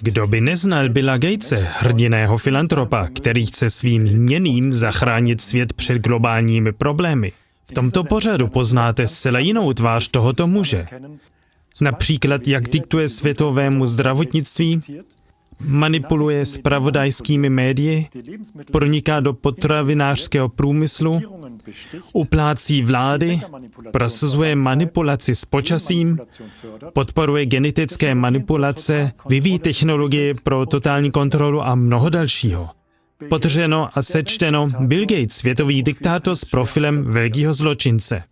Kdo by neznal Billa Gatese, hrdinného filantropa, který chce svým měním zachránit svět před globálními problémy? V tomto pořadu poznáte zcela jinou tvář tohoto muže. Například, jak diktuje světovému zdravotnictví, manipuluje zpravodajskými médii, proniká do potravinářského průmyslu, uplácí vlády, prosazuje manipulaci s počasím, podporuje genetické manipulace, vyvíjí technologie pro totální kontrolu a mnoho dalšího. Podtrženo a sečteno, Bill Gates, světový diktátor s profilem velkého zločince.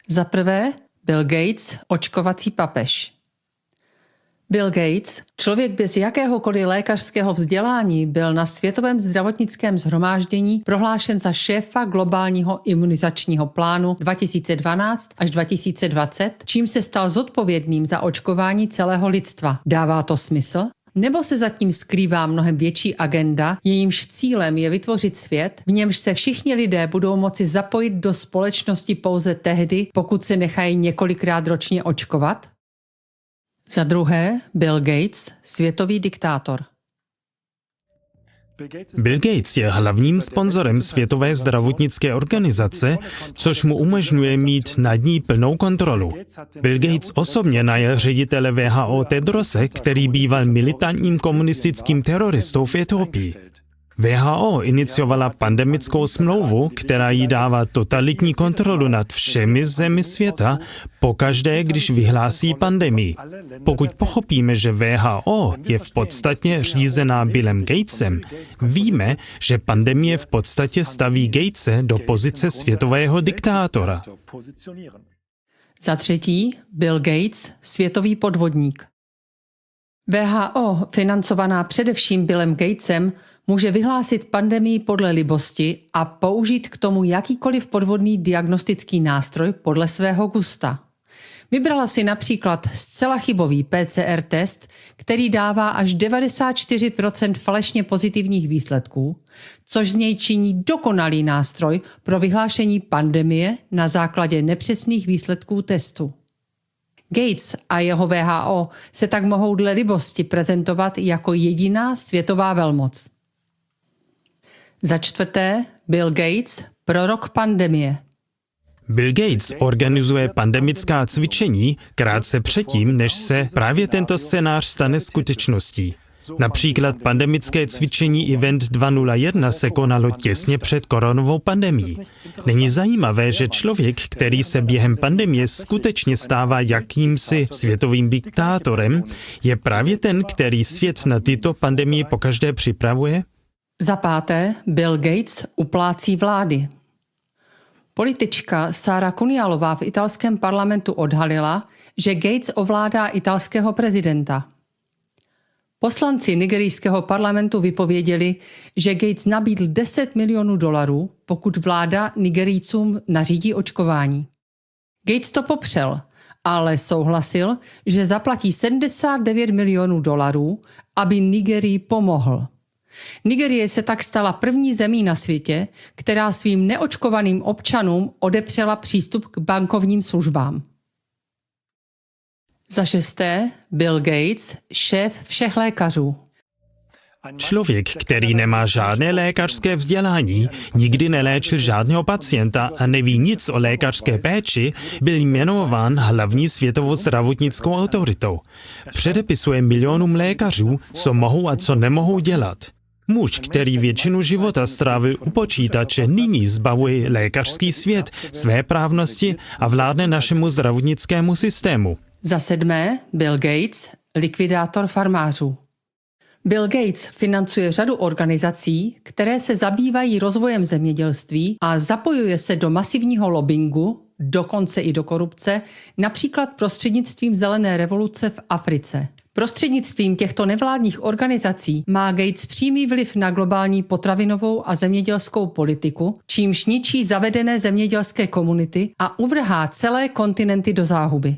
Za prvé, Bill Gates, očkovací papež. Bill Gates, člověk bez jakéhokoliv lékařského vzdělání, byl na Světovém zdravotnickém shromáždění prohlášen za šéfa globálního imunizačního plánu 2012 až 2020, čím se stal zodpovědným za očkování celého lidstva. Dává to smysl? Nebo se zatím skrývá mnohem větší agenda, jejímž cílem je vytvořit svět, v němž se všichni lidé budou moci zapojit do společnosti pouze tehdy, pokud se nechají několikrát ročně očkovat? Za druhé, Bill Gates, světový diktátor. Bill Gates je hlavním sponzorem Světové zdravotnické organizace, což mu umožňuje mít nad ní plnou kontrolu. Bill Gates osobně najal ředitele WHO Tedrose, který býval militantním komunistickým teroristou v Etiopii. WHO iniciovala pandemickou smlouvu, která jí dává totalitní kontrolu nad všemi zemi světa pokaždé, když vyhlásí pandemii. Pokud pochopíme, že WHO je v podstatě řízená Billem Gatesem, víme, že pandemie v podstatě staví Gatese do pozice světového diktátora. Za třetí, Bill Gates, světový podvodník. WHO, financovaná především Billem Gatesem, může vyhlásit pandemii podle libosti a použít k tomu jakýkoliv podvodný diagnostický nástroj podle svého gusta. Vybrala si například zcela chybový PCR test, který dává až 94% falešně pozitivních výsledků, což z něj činí dokonalý nástroj pro vyhlášení pandemie na základě nepřesných výsledků testu. Gates a jeho WHO se tak mohou dle libosti prezentovat jako jediná světová velmoc. Za čtvrté, Bill Gates, prorok pandemie. Bill Gates organizuje pandemická cvičení krátce předtím, než se právě tento scénář stane skutečností. Například pandemické cvičení Event 201 se konalo těsně před koronovou pandemií. Není zajímavé, že člověk, který se během pandemie skutečně stává jakýmsi světovým diktátorem, je právě ten, který svět na tyto pandemie pokaždé připravuje? Za páté, Bill Gates uplácí vlády. Politička Sara Kunialová v italském parlamentu odhalila, že Gates ovládá italského prezidenta. Poslanci nigerijského parlamentu vypověděli, že Gates nabídl $10 milionů, pokud vláda Nigerijcům nařídí očkování. Gates to popřel, ale souhlasil, že zaplatí $79 milionů, aby Nigerii pomohl. Nigerie se tak stala první zemí na světě, která svým neočkovaným občanům odepřela přístup k bankovním službám. Za šesté, Bill Gates, šéf všech lékařů. Člověk, který nemá žádné lékařské vzdělání, nikdy neléčil žádného pacienta a neví nic o lékařské péči, byl jmenován hlavní světovou zdravotnickou autoritou. Předepisuje milionům lékařů, co mohou a co nemohou dělat. Muž, který většinu života strávil u počítače, nyní zbavuje lékařský svět své právnosti a vládne našemu zdravotnickému systému. Za sedmé, Bill Gates, likvidátor farmářů. Bill Gates financuje řadu organizací, které se zabývají rozvojem zemědělství a zapojuje se do masivního lobbingu, dokonce i do korupce, například prostřednictvím zelené revoluce v Africe. Prostřednictvím těchto nevládních organizací má Gates přímý vliv na globální potravinovou a zemědělskou politiku, čímž ničí zavedené zemědělské komunity a uvrhá celé kontinenty do záhuby.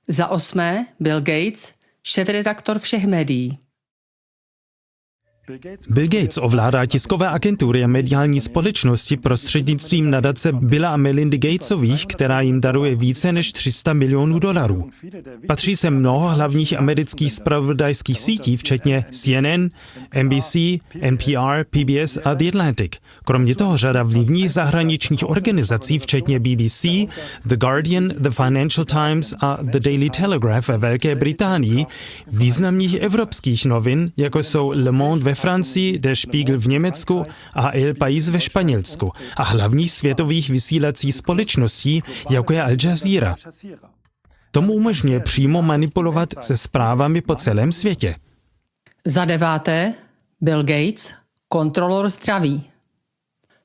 Za osmé, Bill Gates, šéfredaktor všech médií. Bill Gates ovládá tiskové agentury a mediální společnosti prostřednictvím nadace Billa a Melindy Gatesových, která jim daruje více než $300 milionů. Patří se mnoho hlavních amerických zpravodajských sítí, včetně CNN, NBC, NPR, PBS a The Atlantic. Kromě toho řada vlivných zahraničních organizací, včetně BBC, The Guardian, The Financial Times a The Daily Telegraph ve Velké Británii, významných evropských novin, jako jsou Le Monde ve Francii, Der Spiegel v Německu a El País ve Španělsku a hlavních světových vysílacích společností, jako je Al Jazeera. Tomu umožňuje přímo manipulovat se zprávami po celém světě. Za 9. Bill Gates, kontrolor zdraví.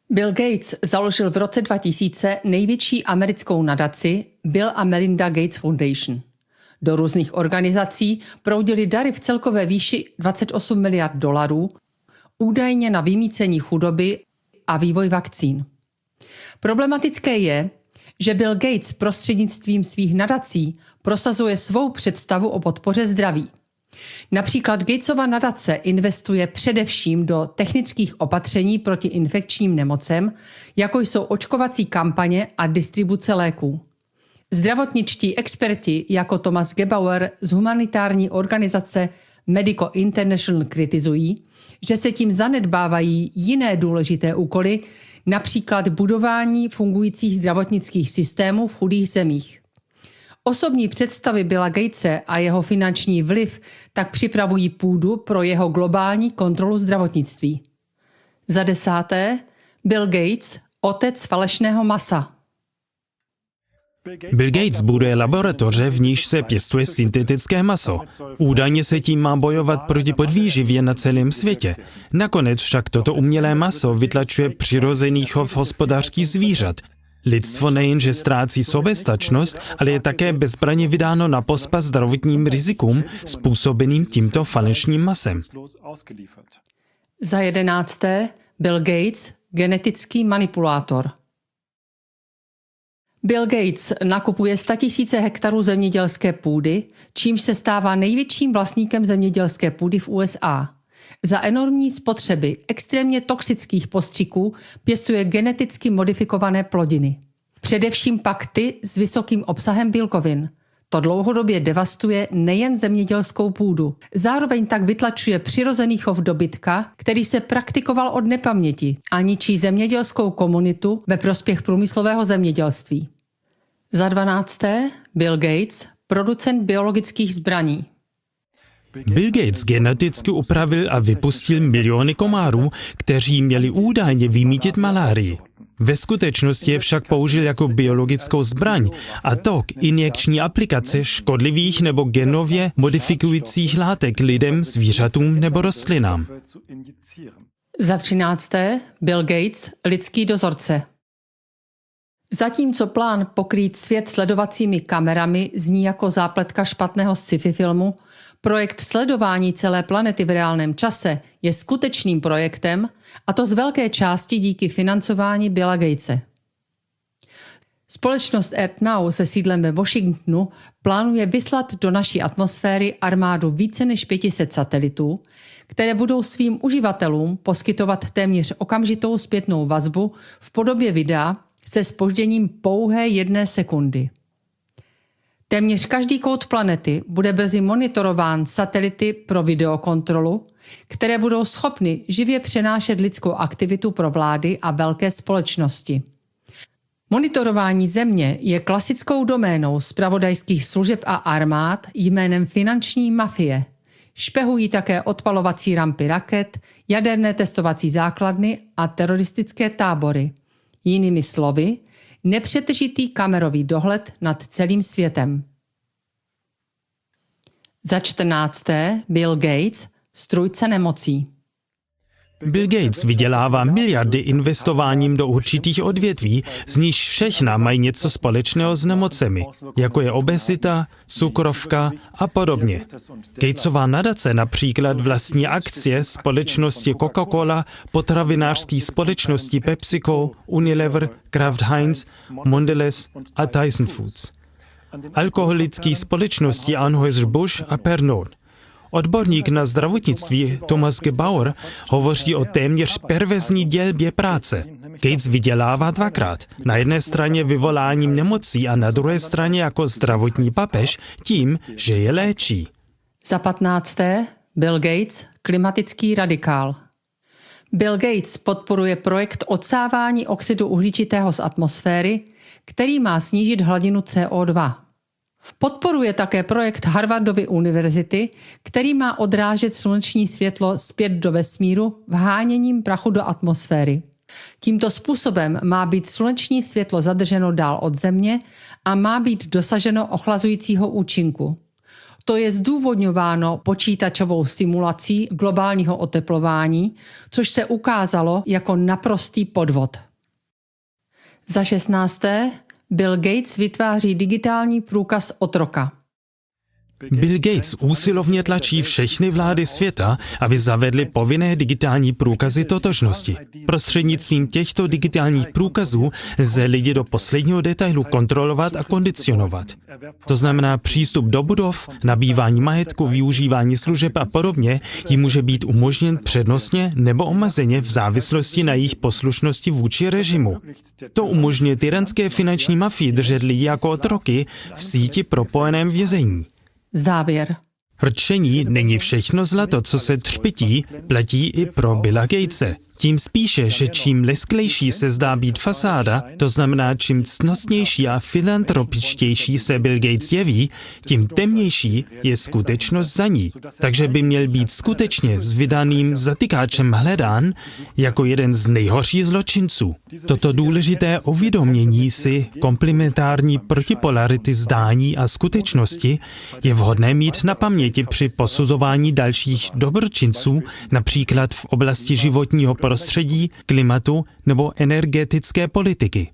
Bill Gates založil v roce 2000 největší americkou nadaci Bill a Melinda Gates Foundation. Do různých organizací proudily dary v celkové výši $28 miliard, údajně na vymýcení chudoby a vývoj vakcín. Problematické je, že Bill Gates prostřednictvím svých nadací prosazuje svou představu o podpoře zdraví. Například Gatesova nadace investuje především do technických opatření proti infekčním nemocem, jako jsou očkovací kampaně a distribuce léků. Zdravotničtí experti jako Thomas Gebauer z humanitární organizace Medico International kritizují, že se tím zanedbávají jiné důležité úkoly, například budování fungujících zdravotnických systémů v chudých zemích. Osobní představy Billa Gatese a jeho finanční vliv tak připravují půdu pro jeho globální kontrolu zdravotnictví. Za 10. Bill Gates, otec falešného masa. Bill Gates buduje laboratoře, v níž se pěstuje syntetické maso. Údajně se tím má bojovat proti podvýživě na celém světě. Nakonec však toto umělé maso vytlačuje přirozený chov hospodářských zvířat. Lidstvo nejenže ztrácí soběstačnost, ale je také bezbraně vydáno na pospas zdravotním rizikům způsobeným tímto falešním masem. Za 11. Bill Gates, genetický manipulátor. Bill Gates nakupuje 100 000 hektarů zemědělské půdy, čímž se stává největším vlastníkem zemědělské půdy v USA. Za enormní spotřeby extrémně toxických postřiků pěstuje geneticky modifikované plodiny. Především pak ty s vysokým obsahem bílkovin. To dlouhodobě devastuje nejen zemědělskou půdu. Zároveň tak vytlačuje přirozený chov dobytka, který se praktikoval od nepaměti a ničí zemědělskou komunitu ve prospěch průmyslového zemědělství. Za 12. Bill Gates, producent biologických zbraní. Bill Gates geneticky upravil a vypustil miliony komárů, kteří měli údajně vymýtit malárii. Ve skutečnosti je však použil jako biologickou zbraň, a to k injekční aplikaci škodlivých nebo genově modifikujících látek lidem, zvířatům nebo rostlinám. Za 13. Bill Gates, lidský dozorce. Zatímco plán pokrýt svět sledovacími kamerami zní jako zápletka špatného sci-fi filmu, projekt sledování celé planety v reálném čase je skutečným projektem, a to z velké části díky financování Billa Gatese. Společnost Earth Now se sídlem ve Washingtonu plánuje vyslat do naší atmosféry armádu více než 500 satelitů, které budou svým uživatelům poskytovat téměř okamžitou zpětnou vazbu v podobě videa se zpožděním pouhé 1 sekundy. Téměř každý kout planety bude brzy monitorován satelity pro videokontrolu, které budou schopny živě přenášet lidskou aktivitu pro vlády a velké společnosti. Monitorování Země je klasickou doménou zpravodajských služeb a armád jménem finanční mafie. Špehují také odpalovací rampy raket, jaderné testovací základny a teroristické tábory. Jinými slovy, nepřetržitý kamerový dohled nad celým světem. Za 14. Bill Gates, strůjce nemocí. Bill Gates vydělává miliardy investováním do určitých odvětví, z nichž všechna mají něco společného s nemocemi, jako je obezita, cukrovka a podobně. Gatesova nadace například vlastní akcie společnosti Coca-Cola, potravinářské společnosti PepsiCo, Unilever, Kraft Heinz, Mondelez a Tyson Foods. Alkoholické společnosti Anheuser-Busch a Pernod. Odborník na zdravotnictví Thomas Gebauer hovoří o téměř perverzní dělbě práce. Gates vydělává dvakrát. Na jedné straně vyvoláním nemocí a na druhé straně jako zdravotní papež tím, že je léčí. Za 15. Bill Gates, klimatický radikál. Bill Gates podporuje projekt odsávání oxidu uhličitého z atmosféry, který má snížit hladinu CO2. Podporuje také projekt Harvardovy univerzity, který má odrážet sluneční světlo zpět do vesmíru vháněním prachu do atmosféry. Tímto způsobem má být sluneční světlo zadrženo dál od Země a má být dosaženo ochlazujícího účinku. To je zdůvodňováno počítačovou simulací globálního oteplování, což se ukázalo jako naprostý podvod. Za 16. Bill Gates vytváří digitální průkaz otroka. Bill Gates úsilovně tlačí všechny vlády světa, aby zavedly povinné digitální průkazy totožnosti. Prostřednictvím těchto digitálních průkazů lze lidi do posledního detailu kontrolovat a kondicionovat. To znamená přístup do budov, nabývání majetku, využívání služeb a podobně jim může být umožněn přednostně nebo omezeně v závislosti na jejich poslušnosti vůči režimu. To umožňuje tyranské finanční mafii držet lidi jako otroky v síti propojeném vězení. Závěr. Rčení není všechno zlato, co se třpytí, platí i pro Billa Gatese. Tím spíše, že čím lesklejší se zdá být fasáda, to znamená čím ctnostnější a filantropičtější se Bill Gates jeví, tím temnější je skutečnost za ní. Takže by měl být skutečně s vydaným zatykáčem hledán jako jeden z nejhorších zločinců. Toto důležité uvědomění si komplementární protipolarity zdání a skutečnosti je vhodné mít na paměti při posuzování dalších dobročinců, například v oblasti životního prostředí, klimatu nebo energetické politiky.